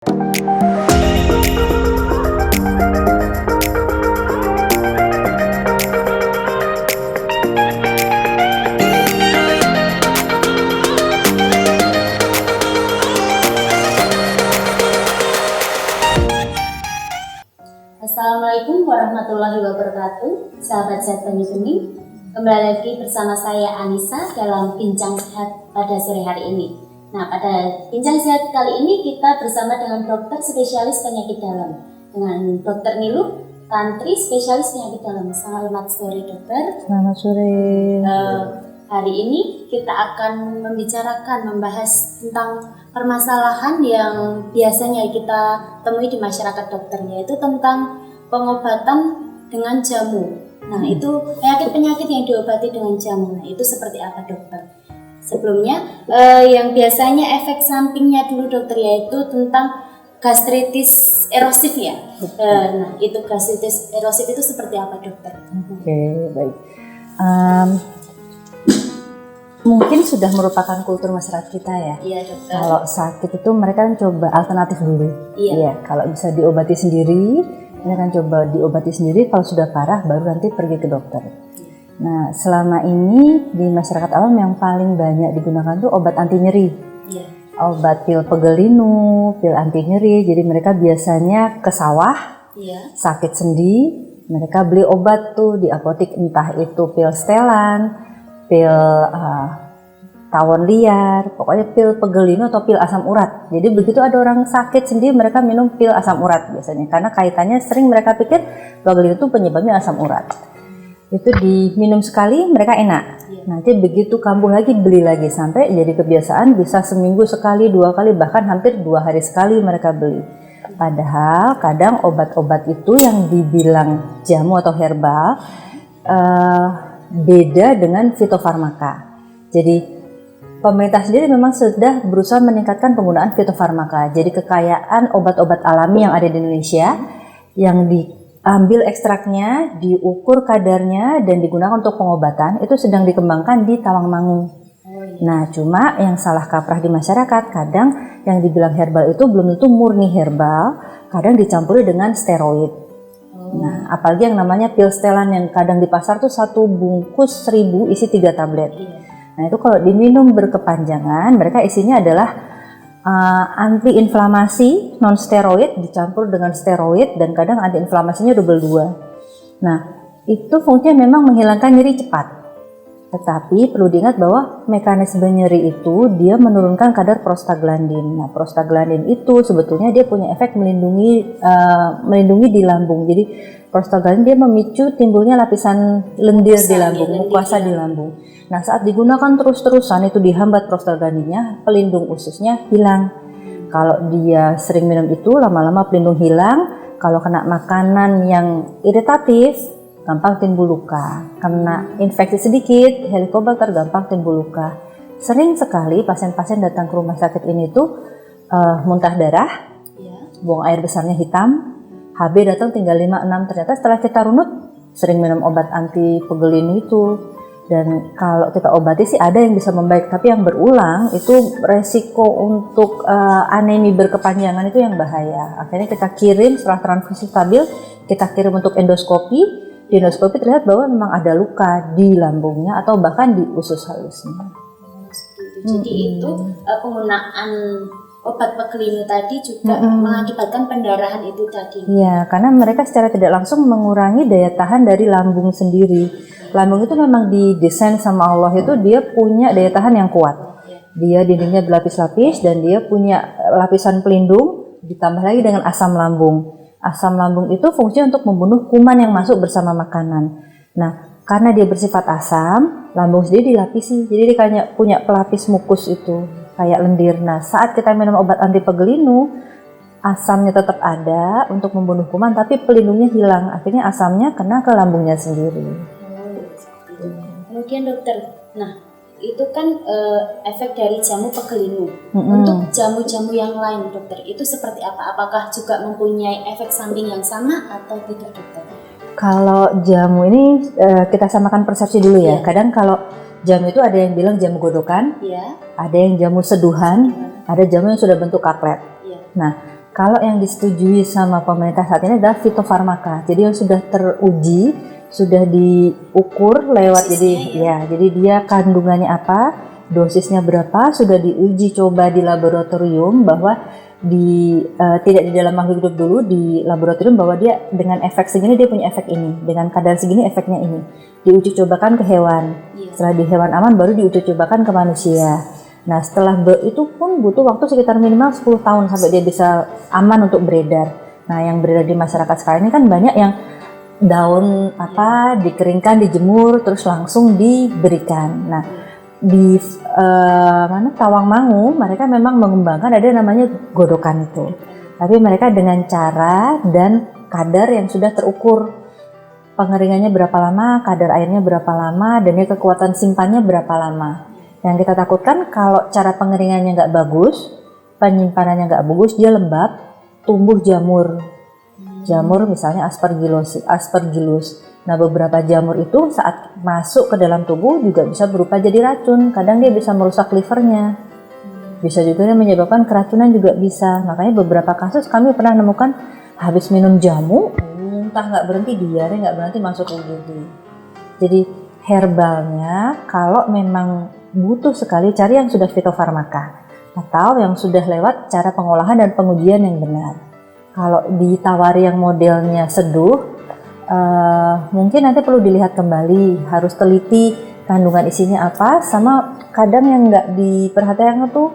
Assalamualaikum warahmatullahi wabarakatuh, sahabat sehat Banyu Bening. Kembali lagi bersama saya Anissa dalam Bincang Sehat pada sore hari ini. Nah, pada Bincang Sehat kali ini kita bersama dengan dokter spesialis penyakit dalam, dengan Dr. Niluh, Tantri spesialis penyakit dalam. Selamat sore dokter. Selamat sore. Hari ini kita akan membahas tentang permasalahan yang biasanya kita temui di masyarakat dokter, yaitu tentang pengobatan dengan jamu. Nah, itu penyakit-penyakit yang diobati dengan jamu. Nah, itu seperti apa dokter? Sebelumnya, yang biasanya efek sampingnya dulu dokter, yaitu tentang gastritis erosif ya. Nah, itu gastritis erosif itu seperti apa dokter? Oke, baik. Mungkin sudah merupakan kultur masyarakat kita ya. Iya dokter. Kalau sakit itu mereka kan coba alternatif dulu. Iya. Kalau bisa diobati sendiri, mereka kan coba diobati sendiri. Kalau sudah parah, baru nanti pergi ke dokter. Nah, selama ini di masyarakat awam yang paling banyak digunakan tuh obat anti nyeri. Iya. Obat pil pegelinu, pil anti nyeri. Jadi mereka biasanya ke sawah, sakit sendi, mereka beli obat tuh di apotik, entah itu pil setelan, pil tawon liar, pokoknya pil pegelinu atau pil asam urat. Jadi begitu ada orang sakit sendi, mereka minum pil asam urat biasanya, karena kaitannya sering mereka pikir pegelinu itu penyebabnya asam urat. Itu diminum sekali mereka enak. Nanti begitu kambuh lagi beli lagi, sampai jadi kebiasaan bisa seminggu sekali, 2 kali, bahkan hampir 2 hari sekali mereka beli. Padahal kadang obat-obat itu yang dibilang jamu atau herbal beda dengan fitofarmaka. Jadi pemerintah sendiri memang sudah berusaha meningkatkan penggunaan fitofarmaka. Jadi kekayaan obat-obat alami yang ada di Indonesia yang diambil ekstraknya, diukur kadarnya dan digunakan untuk pengobatan itu sedang dikembangkan di Tawangmangu. Nah, cuma yang salah kaprah di masyarakat, kadang yang dibilang herbal itu belum tentu murni herbal, kadang dicampuri dengan steroid. Nah, apalagi yang namanya pil setelan yang kadang di pasar tuh 1 bungkus 1000 isi 3 tablet. Nah, itu kalau diminum berkepanjangan, mereka isinya adalah anti-inflamasi non steroid dicampur dengan steroid dan kadang anti-inflamasinya double 2. Nah, itu fungsinya memang menghilangkan nyeri cepat. Tetapi perlu diingat bahwa mekanisme nyeri itu dia menurunkan kadar prostaglandin. Nah, prostaglandin itu sebetulnya dia punya efek melindungi di lambung. Jadi prostaglandin dia memicu timbulnya lapisan lendir di lambung, mukosa di lambung. Nah, saat digunakan terus-terusan itu dihambat prostaglandinnya, pelindung ususnya hilang. Kalau dia sering minum itu, lama-lama pelindung hilang. Kalau kena makanan yang iritatif, gampang timbul luka. Kena infeksi sedikit, Helicobacter gampang timbul luka. Sering sekali pasien-pasien datang ke rumah sakit ini tuh muntah darah, buang air besarnya hitam, HB datang tinggal 5-6, ternyata setelah kita runut sering minum obat anti pegelinu itu. Dan kalau kita obati sih ada yang bisa membaik, tapi yang berulang itu resiko untuk anemi berkepanjangan itu yang bahaya. Akhirnya kita kirim setelah transfusi stabil, kita kirim untuk endoskopi. Di endoskopi terlihat bahwa memang ada luka di lambungnya atau bahkan di usus halusnya. Jadi itu penggunaan obat pegelinu tadi juga mengakibatkan pendarahan itu tadi. Iya, karena mereka secara tidak langsung mengurangi daya tahan dari lambung sendiri. Lambung itu memang didesain sama Allah itu dia punya daya tahan yang kuat. Dia dindingnya berlapis-lapis dan dia punya lapisan pelindung ditambah lagi dengan asam lambung. Asam lambung itu fungsinya untuk membunuh kuman yang masuk bersama makanan. Nah, karena dia bersifat asam, lambung sendiri dilapisi. Jadi dia kayak punya pelapis mukus itu, kayak lendir. Nah, saat kita minum obat anti pegelinu, asamnya tetap ada untuk membunuh kuman, tapi pelindungnya hilang. Akhirnya asamnya kena ke lambungnya sendiri. Kemudian dokter, nah itu kan efek dari jamu pegelinu. Untuk jamu-jamu yang lain dokter, itu seperti apa? Apakah juga mempunyai efek samping yang sama atau tidak dokter? Kalau jamu ini kita samakan persepsi dulu ya. Kadang kalau jamu itu ada yang bilang jamu godokan, ada yang jamu seduhan, ada jamu yang sudah bentuk kaplet. Nah, Kalau yang disetujui sama pemerintah saat ini adalah fitofarmaka. Jadi yang sudah teruji, sudah diukur lewat jadi dia kandungannya apa, dosisnya berapa, sudah diuji coba di laboratorium bahwa tidak di dalam makhluk hidup dulu, di laboratorium bahwa dia dengan efek segini dia punya efek ini, dengan kadar segini efeknya ini. Diuji cobakan ke hewan. Setelah di hewan aman baru diuji cobakan ke manusia. Nah, setelah itu pun butuh waktu sekitar minimal 10 tahun sampai dia bisa aman untuk beredar. Nah, yang beredar di masyarakat sekarang ini kan banyak yang daun dikeringkan, dijemur terus langsung diberikan. Nah, di Tawangmangu mereka memang mengembangkan ada namanya godokan itu, tapi mereka dengan cara dan kadar yang sudah terukur, pengeringannya berapa lama, kadar airnya berapa lama, dan kekuatan simpannya berapa lama. Yang kita takutkan kalau cara pengeringannya nggak bagus, penyimpanannya nggak bagus, dia lembab, tumbuh jamur misalnya aspergillus. Nah, beberapa jamur itu saat masuk ke dalam tubuh juga bisa berupa jadi racun. Kadang dia bisa merusak livernya. Bisa juga menyebabkan keracunan juga bisa. Makanya beberapa kasus kami pernah menemukan habis minum jamu, muntah nggak berhenti, diare nggak berhenti, masuk UGD. Jadi herbalnya kalau memang butuh sekali cari yang sudah fitofarmaka atau yang sudah lewat cara pengolahan dan pengujian yang benar. Kalau ditawari yang modelnya seduh, mungkin nanti perlu dilihat kembali, harus teliti kandungan isinya apa, sama kadang yang nggak diperhatikan tuh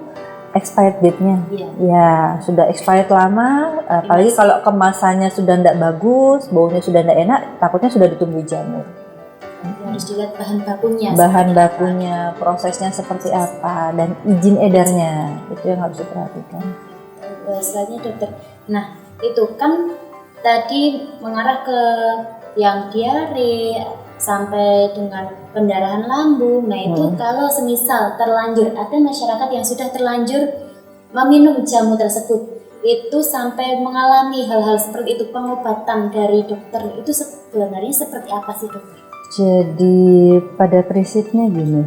expired date-nya. Ya, sudah expired lama, apalagi kalau kemasannya sudah tidak bagus, baunya sudah tidak enak, takutnya sudah ditumbuhi jamur. Harus dilihat bahan bakunya, prosesnya seperti apa, dan izin edarnya, itu yang harus diperhatikan. Selanjutnya dokter, nah itu kan tadi mengarah ke yang diare sampai dengan pendarahan lambung. Nah itu kalau semisal terlanjur, ada masyarakat yang sudah terlanjur meminum jamu tersebut, itu sampai mengalami hal-hal seperti itu, pengobatan dari dokter itu sebenarnya seperti apa sih dokter? Jadi pada prinsipnya gini,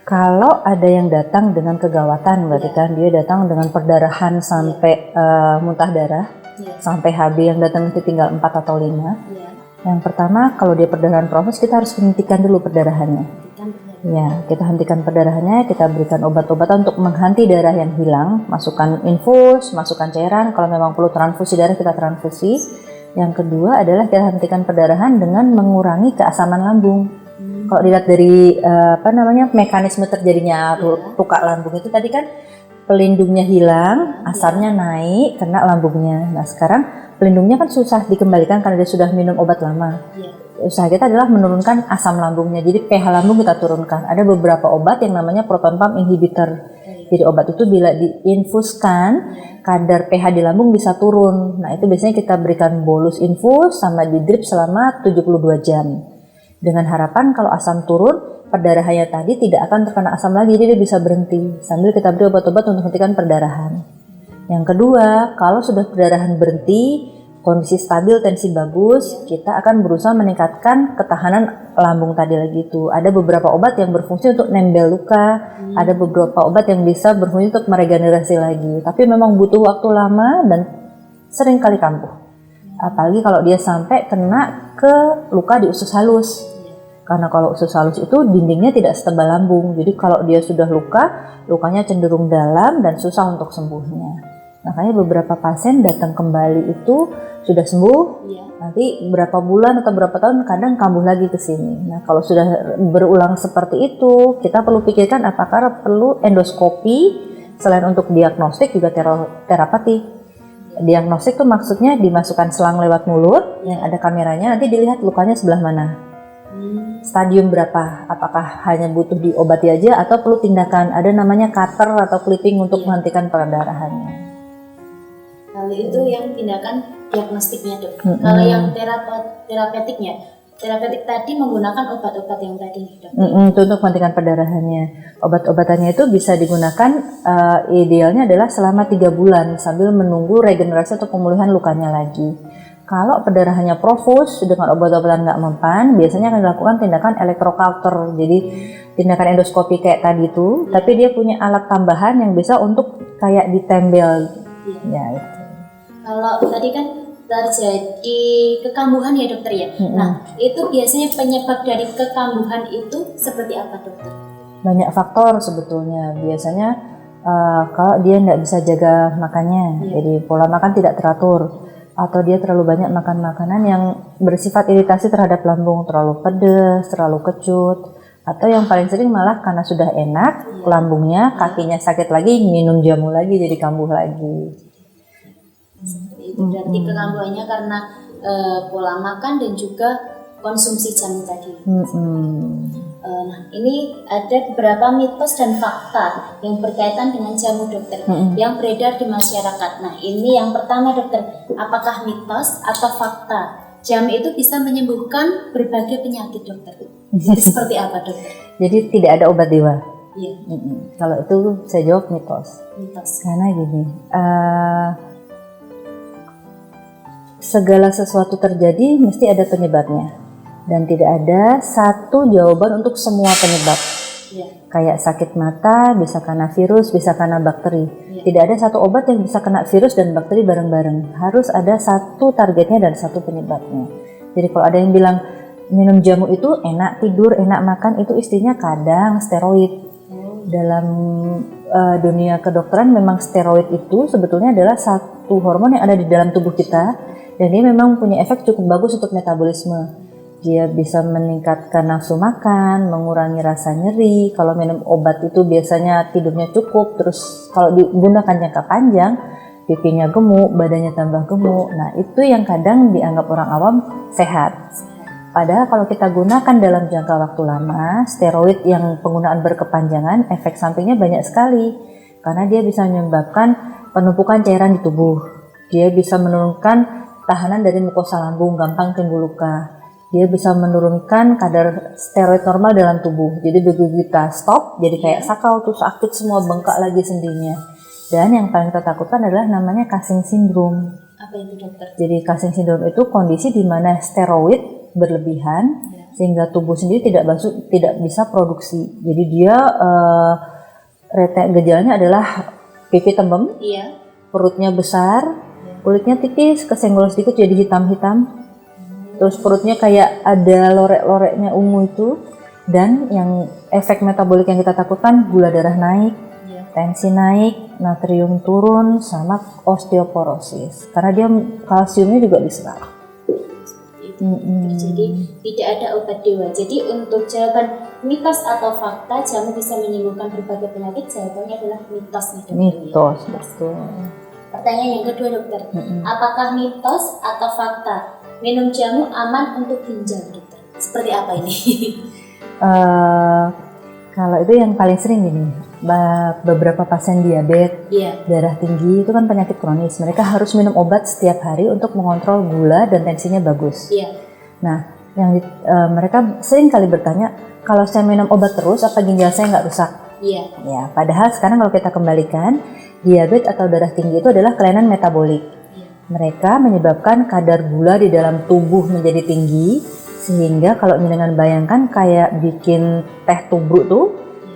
kalau ada yang datang dengan kegawatan, berarti kan dia datang dengan perdarahan sampai muntah darah, sampai HB yang datang itu tinggal 4 atau 5. Yang pertama, kalau dia perdarahan proses, kita harus hentikan dulu perdarahannya. Ya, kita hentikan perdarahannya, kita berikan obat-obatan untuk menghenti darah yang hilang, masukkan infus, masukkan cairan, kalau memang perlu transfusi darah kita transfusi. Yang kedua adalah kita hentikan perdarahan dengan mengurangi keasaman lambung. Kalau dilihat dari mekanisme terjadinya tukak lambung itu tadi kan pelindungnya hilang, asamnya naik, kena lambungnya. Nah sekarang pelindungnya kan susah dikembalikan karena dia sudah minum obat lama. Usaha kita adalah menurunkan asam lambungnya, jadi pH lambung kita turunkan. Ada beberapa obat yang namanya proton pump inhibitor. Jadi obat itu bila diinfuskan, kadar pH di lambung bisa turun. Nah itu biasanya kita berikan bolus infus sama di drip selama 72 jam. Dengan harapan kalau asam turun, perdarahannya tadi tidak akan terkena asam lagi, jadi dia bisa berhenti. Sambil kita beri obat-obat untuk menghentikan perdarahan. Yang kedua, kalau sudah perdarahan berhenti, kondisi stabil, tensi bagus, kita akan berusaha meningkatkan ketahanan lambung tadi lagi itu. Ada beberapa obat yang berfungsi untuk nembel luka, ada beberapa obat yang bisa berfungsi untuk meregenerasi lagi. Tapi memang butuh waktu lama dan sering kali kambuh. Apalagi kalau dia sampai kena ke luka di usus halus. Karena kalau usus halus itu dindingnya tidak setebal lambung. Jadi kalau dia sudah luka, lukanya cenderung dalam dan susah untuk sembuhnya. Makanya beberapa pasien datang kembali itu sudah sembuh, nanti berapa bulan atau berapa tahun kadang kambuh lagi ke sini. Nah kalau sudah berulang seperti itu, kita perlu pikirkan apakah perlu endoskopi selain untuk diagnostik juga terapeutik. Diagnostik itu maksudnya dimasukkan selang lewat mulut yang ada kameranya, nanti dilihat lukanya sebelah mana. Stadium berapa, apakah hanya butuh diobati aja atau perlu tindakan, ada namanya cutter atau clipping untuk menghentikan perdarahannya. Kalau itu yang tindakan diagnostiknya dok. Kalau yang terapeutik tadi menggunakan obat-obat yang tadi dok. Itu untuk menghentikan perdarahannya. Obat-obatannya itu bisa digunakan idealnya adalah selama 3 bulan sambil menunggu regenerasi atau pemulihan lukanya lagi. Kalau perdarahannya profus dengan obat-obatan nggak mempan, biasanya akan dilakukan tindakan elektrokauter. Jadi tindakan endoskopi kayak tadi itu, tapi dia punya alat tambahan yang bisa untuk kayak ditembel. Ya itu. Kalau tadi kan terjadi kekambuhan ya dokter ya. Nah, itu biasanya penyebab dari kekambuhan itu seperti apa dokter? Banyak faktor sebetulnya. Biasanya kalau dia nggak bisa jaga makannya, jadi pola makan tidak teratur, atau dia terlalu banyak makan makanan yang bersifat iritasi terhadap lambung, terlalu pedas, terlalu kecut, atau yang paling sering malah karena sudah enak lambungnya, kakinya sakit lagi, minum jamu lagi jadi kambuh lagi. Seperti itu berarti kekambuhannya karena pola makan dan juga konsumsi jamu tadi. Nah, ini ada beberapa mitos dan fakta yang berkaitan dengan jamu dokter yang beredar di masyarakat. Nah, ini yang pertama dokter, apakah mitos atau fakta jamu itu bisa menyembuhkan berbagai penyakit dokter? Itu seperti apa dokter? Jadi tidak ada obat dewa. Iya. Kalau itu saya jawab mitos. Karena gini, segala sesuatu terjadi mesti ada penyebabnya. Dan tidak ada satu jawaban untuk semua penyebab. Kayak sakit mata bisa karena virus, bisa karena bakteri. Tidak ada satu obat yang bisa kena virus dan bakteri bareng-bareng. Harus ada satu targetnya dan satu penyebabnya. Jadi kalau ada yang bilang minum jamu itu enak tidur, enak makan, itu istinya kadang steroid. Dalam dunia kedokteran memang steroid itu sebetulnya adalah satu hormon yang ada di dalam tubuh kita. Dan dia memang punya efek cukup bagus untuk metabolisme. Dia bisa meningkatkan nafsu makan, mengurangi rasa nyeri. Kalau minum obat itu biasanya tidurnya cukup. Terus kalau digunakan jangka panjang, pipinya gemuk, badannya tambah gemuk. Nah, itu yang kadang dianggap orang awam sehat. Padahal kalau kita gunakan dalam jangka waktu lama, steroid yang penggunaan berkepanjangan, efek sampingnya banyak sekali. Karena dia bisa menyebabkan penumpukan cairan di tubuh. Dia bisa menurunkan tahanan dari mukosa lambung, gampang timbul luka. Dia bisa menurunkan kadar steroid normal dalam tubuh. Jadi begitu kita stop, jadi kayak sakau tuh sakit semua, bengkak lagi sendinya. Dan yang paling kita takutkan adalah namanya Cushing syndrome. Apa itu dokter? Jadi Cushing syndrome itu kondisi di mana steroid berlebihan sehingga tubuh sendiri tidak bisa produksi. Jadi dia gejalanya adalah pipi tembem, perutnya besar, kulitnya tipis, kesenggol sedikit jadi hitam-hitam. Terus perutnya kayak ada lorek-loreknya ungu itu. Dan yang efek metabolik yang kita takutkan, gula darah naik, tensi naik, natrium turun, sama osteoporosis. Karena dia kalsiumnya juga diserap. Jadi tidak ada obat dewa. Jadi untuk jawaban mitos atau fakta jamu bisa menyembuhkan berbagai penyakit, jawabannya adalah mitos nih dokter. Mitos, betul. Pertanyaan yang kedua dokter, apakah mitos atau fakta minum jamu aman untuk ginjal dokter? Seperti apa ini? Kalau itu yang paling sering gini, beberapa pasien diabetes, darah tinggi itu kan penyakit kronis. Mereka harus minum obat setiap hari untuk mengontrol gula dan tensinya bagus. Nah, mereka sering kali bertanya, kalau saya minum obat terus, apa ginjal saya nggak rusak? Ya, padahal sekarang kalau kita kembalikan, diabetes atau darah tinggi itu adalah kelainan metabolik. Mereka menyebabkan kadar gula di dalam tubuh menjadi tinggi, sehingga kalau dengan bayangkan kayak bikin teh tubruk tuh,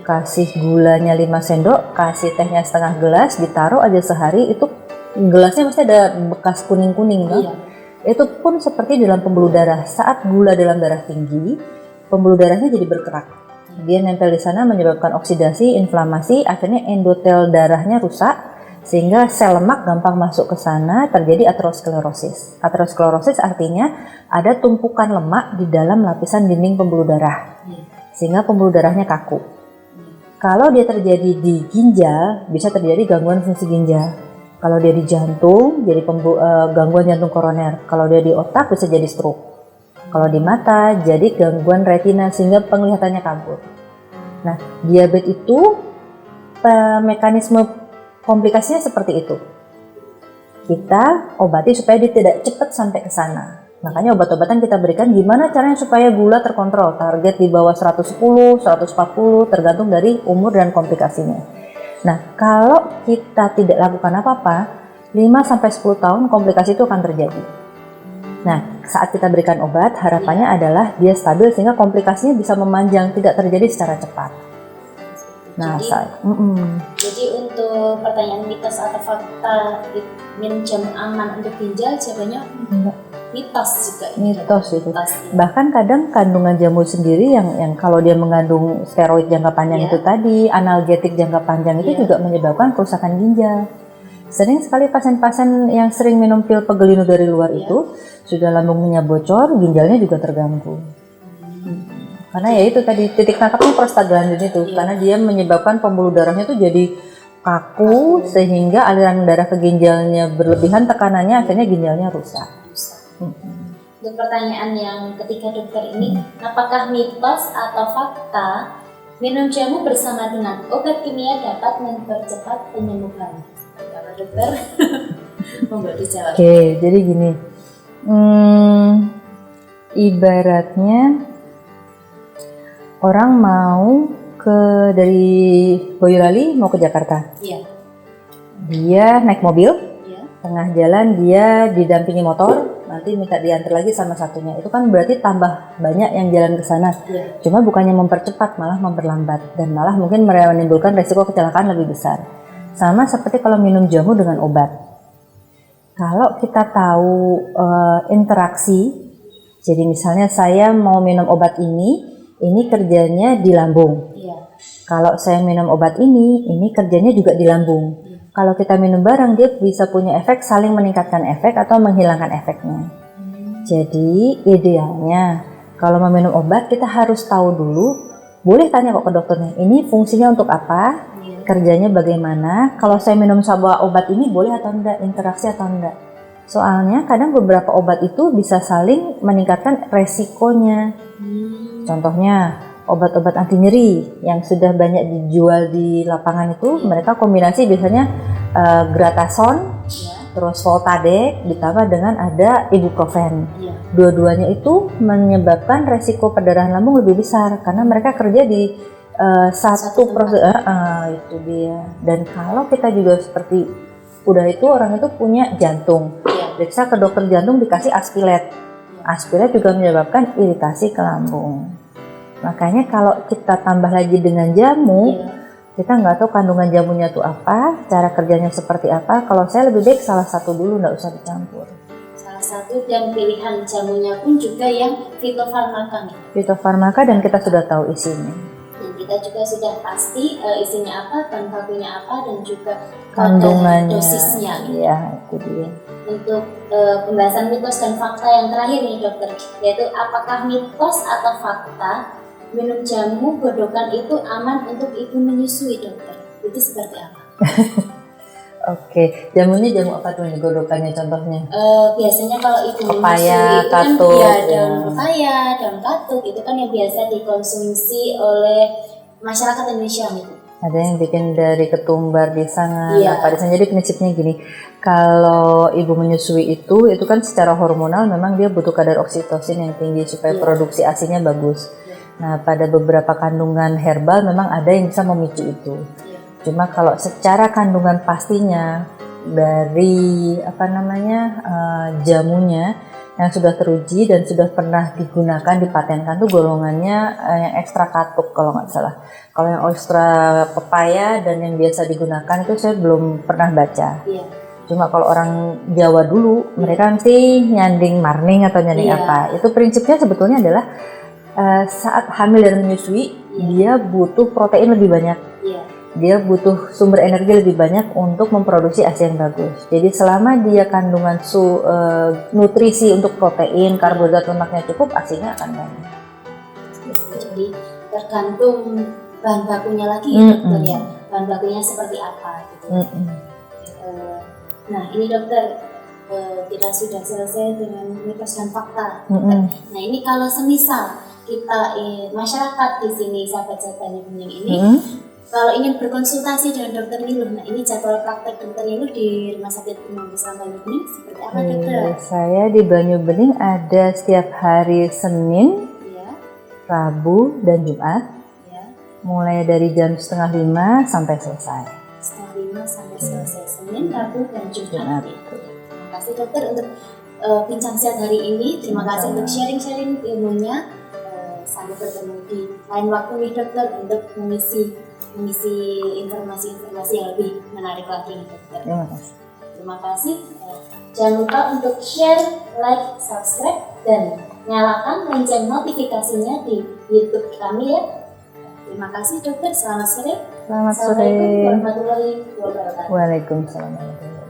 kasih gulanya 5 sendok, kasih tehnya setengah gelas, ditaruh aja sehari, itu gelasnya pasti ada bekas kuning-kuning kan? Itu pun seperti dalam pembuluh darah. Saat gula dalam darah tinggi, pembuluh darahnya jadi bergerak. Dia nempel di sana menyebabkan oksidasi, inflamasi, akhirnya endotel darahnya rusak sehingga sel lemak gampang masuk ke sana, terjadi aterosklerosis. Aterosklerosis artinya ada tumpukan lemak di dalam lapisan dinding pembuluh darah sehingga pembuluh darahnya kaku. Kalau dia terjadi di ginjal, bisa terjadi gangguan fungsi ginjal. Kalau dia di jantung, jadi gangguan jantung koroner. Kalau dia di otak, bisa jadi stroke. Kalau di mata, jadi gangguan retina sehingga penglihatannya kabur. Nah, diabetes itu mekanisme komplikasinya seperti itu. Kita obati supaya dia tidak cepat sampai ke sana. Makanya obat-obatan kita berikan gimana caranya supaya gula terkontrol. Target di bawah 110, 140, tergantung dari umur dan komplikasinya. Nah, kalau kita tidak lakukan apa-apa, 5-10 tahun komplikasi itu akan terjadi. Nah, saat kita berikan obat, harapannya adalah dia stabil sehingga komplikasinya bisa memanjang, tidak terjadi secara cepat. Nah, Jadi untuk pertanyaan mitos atau fakta minum jamu aman untuk ginjal, jawabannya mitos juga. Mitos itu. Mitos, ya. Bahkan kadang kandungan jamu sendiri yang kalau dia mengandung steroid jangka panjang itu tadi, analgetik jangka panjang itu juga menyebabkan kerusakan ginjal. Sering sekali pasien-pasien yang sering minum pil pegelinu dari luar itu sudah lambungnya bocor, ginjalnya juga terganggu. Karena ya itu tadi titik tangkapnya prostaglandin itu, karena dia menyebabkan pembuluh darahnya itu jadi kaku sehingga aliran darah ke ginjalnya berlebihan tekanannya, akhirnya ginjalnya rusak. Untuk pertanyaan yang ketiga dokter ini, apakah mitos atau fakta minum jamu bersama dengan obat kimia dapat mempercepat penyembuhan? Kalau dokter, monggo dijawab. Oke, jadi gini, ibaratnya orang mau dari Boyolali mau ke Jakarta. Iya. Dia naik mobil, tengah jalan dia didampingi motor, nanti minta diantar lagi sama satunya. Itu kan berarti tambah banyak yang jalan ke sana. Cuma bukannya mempercepat, malah memperlambat dan malah mungkin menimbulkan resiko kecelakaan lebih besar. Sama seperti kalau minum jamu dengan obat. Kalau kita tahu interaksi, jadi misalnya saya mau minum obat ini kerjanya di lambung. Kalau saya minum obat ini kerjanya juga di lambung. Kalau kita minum bareng, dia bisa punya efek saling meningkatkan efek atau menghilangkan efeknya. Jadi idealnya kalau mau minum obat kita harus tahu dulu, boleh tanya kok ke dokternya, ini fungsinya untuk apa, kerjanya bagaimana, kalau saya minum sebuah obat ini boleh atau enggak, interaksi atau enggak. Soalnya kadang beberapa obat itu bisa saling meningkatkan resikonya. Contohnya obat-obat anti nyeri yang sudah banyak dijual di lapangan itu, mereka kombinasi biasanya Gratason, terus Voltadek ditambah dengan ada ibuprofen. Dua-duanya itu menyebabkan resiko perdarahan lambung lebih besar karena mereka kerja di satu proses. Itu dia. Dan kalau kita juga seperti udah itu orang itu punya jantung, periksa ke dokter jantung dikasih aspilet. Aspilet juga menyebabkan iritasi ke lambung. Makanya kalau kita tambah lagi dengan jamu, kita nggak tahu kandungan jamunya tuh apa, cara kerjanya seperti apa. Kalau saya lebih baik salah satu dulu, nggak usah dicampur. Salah satu dan pilihan jamunya pun juga yang fitofarmaka. Fitofarmaka dan kita sudah tahu isinya. Dan kita juga sudah pasti isinya apa, bahan bakunya apa, dan juga kandungannya, dosisnya. Iya, itu dia. Untuk pembahasan mitos dan fakta yang terakhir nih dokter, yaitu apakah mitos atau fakta minum jamu godokan itu aman untuk ibu menyusui dokter? Itu seperti apa? Oke, jamunya jamu apa tuh godokannya contohnya? Biasanya kalau ibu pepaya, menyusui itu katuk, kan daun pepaya, daun katuk itu kan yang biasa dikonsumsi oleh masyarakat Indonesia nih. Ada yang bikin dari ketumbar disangan, apa disangan. Jadi prinsipnya gini, kalau ibu menyusui itu kan secara hormonal memang dia butuh kadar oksitosin yang tinggi supaya produksi ASI-nya bagus. Nah, pada beberapa kandungan herbal memang ada yang bisa memicu itu. Cuma kalau secara kandungan pastinya dari jamunya yang sudah teruji dan sudah pernah digunakan, dipatenkan tuh golongannya yang ekstra katuk kalau nggak salah. Kalau yang ekstra pepaya dan yang biasa digunakan itu saya belum pernah baca. Cuma kalau orang Jawa dulu, mereka nanti nyanding marning atau nyanding apa. Itu prinsipnya sebetulnya adalah saat hamil dan menyusui, dia butuh protein lebih banyak. Dia butuh sumber energi lebih banyak untuk memproduksi ASI yang bagus. Jadi selama dia kandungan nutrisi untuk protein, karbohidrat, lemaknya cukup, ASI-nya akan banyak. Jadi tergantung bahan bakunya lagi dokter ya. Bahan bakunya seperti apa gitu. Nah ini dokter, kita sudah selesai dengan mitos dan fakta. Nah ini kalau semisal kita masyarakat di sini, sahabat-sahabat Bening ini, kalau ingin berkonsultasi dengan dokter Niluh, nah ini jadwal praktek dokter Niluh di Rumah Sakit Umum Islam Banyu Bening seperti apa dokter? Saya di Banyu Bening ada setiap hari Senin, Rabu dan Jumat, mulai dari jam 4:30 sampai selesai. 4:30 sampai selesai, Senin, Rabu dan Jumat. Terima kasih dokter untuk bincang sehat hari ini. Terima kasih untuk sharing-sharing ilmunya. Sampai bertemu di lain waktu nih dokter untuk mengisi mengisi informasi-informasi yang lebih menarik lagi nih dokter. Terima kasih. Terima kasih. Jangan lupa untuk share, like, subscribe, dan nyalakan lonceng notifikasinya di YouTube kami ya. Terima kasih dokter. Selamat sore. Selamat sore. Assalamualaikum warahmatullahi wabarakatuh. Waalaikumsalam warahmatullahi wabarakatuh.